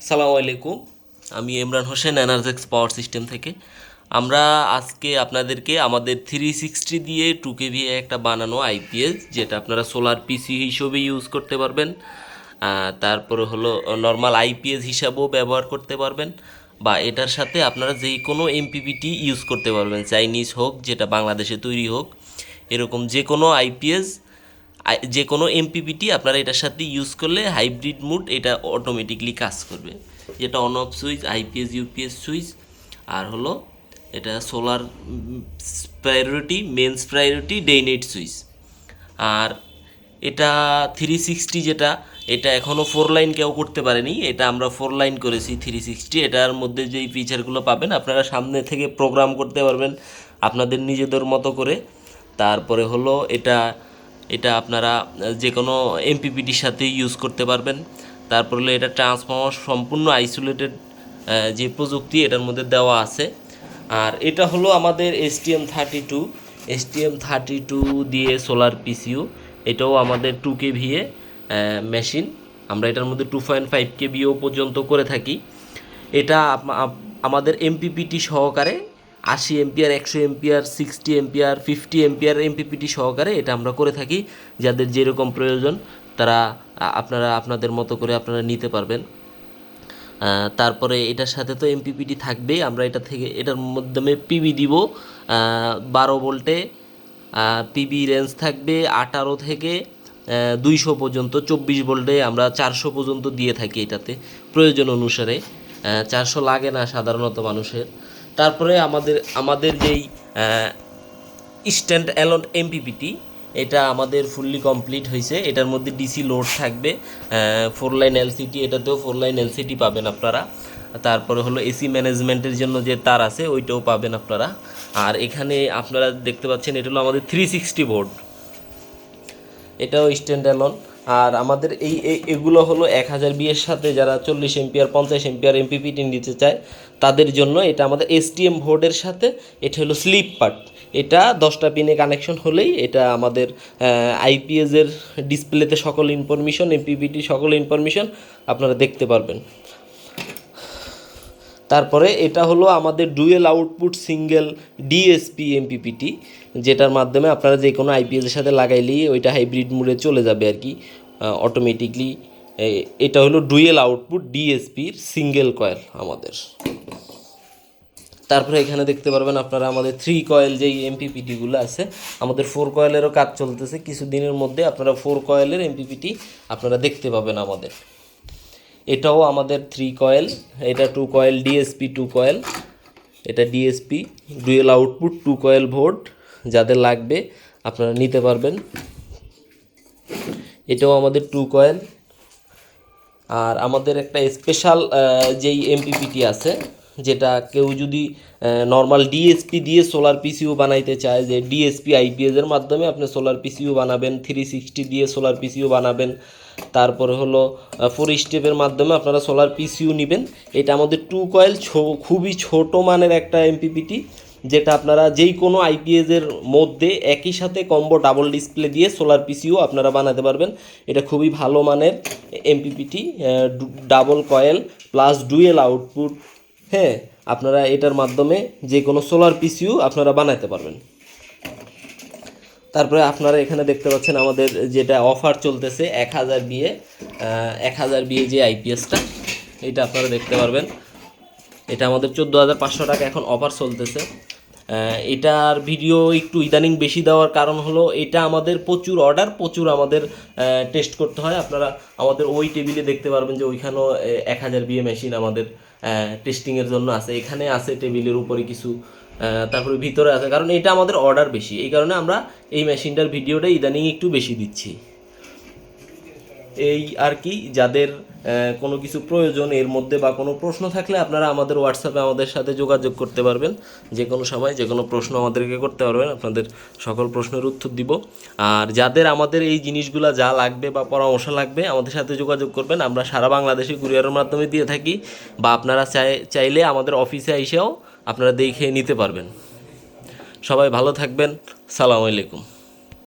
সালামু আলাইকুম। আমি ইমরান হোসেন, এনার্জেক্স পাওয়ার সিস্টেম থেকে। আমরা আজকে আপনাদেরকে আমাদের 360 দিয়ে 2 kVA একটা বানানো আইপিএস, যেটা আপনারা সোলার পিসি হিসেবে ইউজ করতে পারবেন। তারপরে হলো নর্মাল আইপিএস হিসাবেও ব্যবহার করতে পারবেন, বা এটার সাথে আপনারা যেই কোনো এমপিপিটি ইউজ করতে পারবেন, চাইনিজ হোক, যেটা বাংলাদেশে তৈরি হোক, এরকম যে কোনো আইপিএস, যে কোনো এমপিপিটি আপনারা এটার সাথে ইউজ করলে হাইব্রিড মুড এটা অটোমেটিকলি কাজ করবে। যেটা on off switch, IPS UPS switch, আর হলো এটা solar priority, mains priority, day night switch. আর এটা 360 যেটা, এটা এখনও 4 লাইন কেউ করতে পারেনি, এটা আমরা 4 লাইন করেছি 360। এটার মধ্যে যেই ফিচারগুলো পাবেন, আপনারা সামনে থেকে প্রোগ্রাম করতে পারবেন আপনাদের নিজেদের মতো করে। তারপরে হলো এটা এটা আপনারা যে কোনো এমপিপিটির সাথে ইউজ করতে পারবেন। তারপর হলো এটা ট্রান্সফর্মার সম্পূর্ণ আইসোলেটেড যে প্রযুক্তি এটার মধ্যে দেওয়া আছে। আর এটা হলো আমাদের STM32 দিয়ে সোলার পিসিউ। এটাও আমাদের 2 kVA মেশিন। আমরা এটার মধ্যে 2.5 kVA পর্যন্ত করে থাকি। এটা আমাদের এমপিপিটি সহকারে 80 ampere, 100 ampere, 60 ampere, 50 ampere MPPT সহকারে এটা আমরা করে থাকি। যাদের যেরকম প্রয়োজন তারা আপনারা আপনাদের মতো করে আপনারা নিতে পারবেন। তারপরে এটার সাথে তো এমপিপিটি থাকবেই। আমরা এটার মাধ্যমে পিবি দিব 12 ভোল্টে। পিবি রেঞ্জ থাকবে 18 থেকে 200 পর্যন্ত। 24 ভোল্টে আমরা 400 পর্যন্ত দিয়ে থাকি এটাতে প্রয়োজন অনুসারে। 400 লাগে না সাধারণত মানুষের। তারপরে আমাদের যেই স্ট্যান্ড অ্যালোন এমপিপিটি, এটা আমাদের ফুললি কমপ্লিট হয়েছে। এটার মধ্যে ডিসি লোড থাকবে, 4 লাইন এলসিটি, এটাতেও 4 লাইন এলসিটি পাবেন আপনারা। তারপরে হলো এসি ম্যানেজমেন্টের জন্য যে তার আছে ওইটাও পাবেন আপনারা। আর এখানে আপনারা দেখতে পাচ্ছেন এটা হলো আমাদের 360 বোর্ড, এটাও স্ট্যান্ড অ্যালোন। আর আমাদের এগুলো হলো 1000 বিয়ের সাথে যারা 40 এম্পিয়ার 50 এম্পিয়ার এমপিপিটি নিতে চায় তাদের জন্য। এটা আমাদের এসটিএম বোর্ডের সাথে, এটা হলো স্লিপ পার্ট। এটা 10টা পিনে কানেকশন হলেই এটা আমাদের আইপিএসের ডিসপ্লেতে সকল ইনফরমেশন, এমপিপিটি সকল ইনফরমেশন আপনারা দেখতে পারবেন। তারপরে এটা হলো আমাদের dual output single DSP MPPT, যেটার মাধ্যমে আপনারা যে কোনো আইপিএসের সাথে লাগাইলেই ওইটা হাইব্রিড মোডে চলে যাবে আর কি অটোমেটিকলি। এটা হলো ডুয়েল আউটপুট ডিএসপির সিঙ্গেল কয়েল আমাদের। তারপরে এখানে দেখতে পারবেন আপনারা আমাদের 3 কয়েল যেই এমপিপিটিগুলো আছে, আমাদের 4 কয়েলেরও কাজ চলতেছে। কিছুদিনের মধ্যে আপনারা 4 কয়েলের এমপিপিটি আপনারা দেখতে পাবেন আমাদের। এটাও আমাদের 3 কয়েল, এটা 2 কয়েল ডিএসপি 2 কয়েল। এটা DSP dual output 2 coil board, যাদের লাগবে আপনারা নিতে পারবেন। এটাও আমাদের 2 কয়েল। আর আমাদের একটা স্পেশাল যেই এমপিপিটি আছে, যেটা কেউ যদি নর্মাল ডিএসপি দিয়ে সোলার পিসিও বানাইতে চায়, যে ডিএসপি আইপিএসের মাধ্যমে আপনি সোলার পিসিও বানাবেন, 360 দিয়ে সোলার পিসিও বানাবেন, তারপরে হলো 4 স্টেপের মাধ্যমে আপনারা সোলার পিসিও নেবেন। এটা আমাদের 2 কয়েল, খুবই ছোট মানের একটা এমপিপিটি, যেটা আপনারা যেই কোনো আইপিএসের মধ্যে একই সাথে কম্বো ডাবল ডিসপ্লে দিয়ে সোলার পিসিও আপনারা বানাতে পারবেন। এটা খুবই ভালো মানের MPPT, double coil plus dual output. হ্যাঁ, আপনারা এটার মাধ্যমে যে কোনো সোলার পিসিও আপনারা বানাতে পারবেন। তারপরে আপনারা এখানে দেখতে পাচ্ছেন আমাদের যেটা অফার চলতেছে 1000 বিয়ে যে আইপিএসটা, এটা আপনারা দেখতে পারবেন। এটা আমাদের 14,500 টাকা এখন অফার চলতেছে। এটার ভিডিও একটু ইদানিং বেশি দেওয়ার কারণ হলো এটা আমাদের প্রচুর অর্ডার, প্রচুর আমাদের টেস্ট করতে হয়। আপনারা আমাদের ওই টেবিলে দেখতে পারবেন যে ওইখানেও 1000 বিয়ে মেশিন আমাদের টেস্টিংয়ের জন্য আছে। এখানে আছে টেবিলের উপরে কিছু, তারপরে ভিতরে আছে, কারণ এটা আমাদের অর্ডার বেশি। এই কারণে আমরা এই মেশিনটার ভিডিওটা ইদানিং একটু বেশি দিচ্ছি। এই আর কি, যাদের কোনো কিছু প্রয়োজন এর মধ্যে বা কোনো প্রশ্ন থাকলে আপনারা আমাদের হোয়াটসঅ্যাপে আমাদের সাথে যোগাযোগ করতে পারবেন। যে কোনো সময় যে কোনো প্রশ্ন আমাদেরকে করতে পারবেন, আপনাদের সকল প্রশ্নের উত্তর দিব। আর যাদের আমাদের এই জিনিসগুলো যা লাগবে বা পরামর্শ লাগবে আমাদের সাথে যোগাযোগ করবেন। আমরা সারা বাংলাদেশে কুরিয়ারের মাধ্যমে দিয়ে থাকি, বা আপনারা চাইলে আমাদের অফিসে এসেও আপনারা দেখে নিতে পারবেন। সবাই ভালো থাকবেন। সালামু আলাইকুম।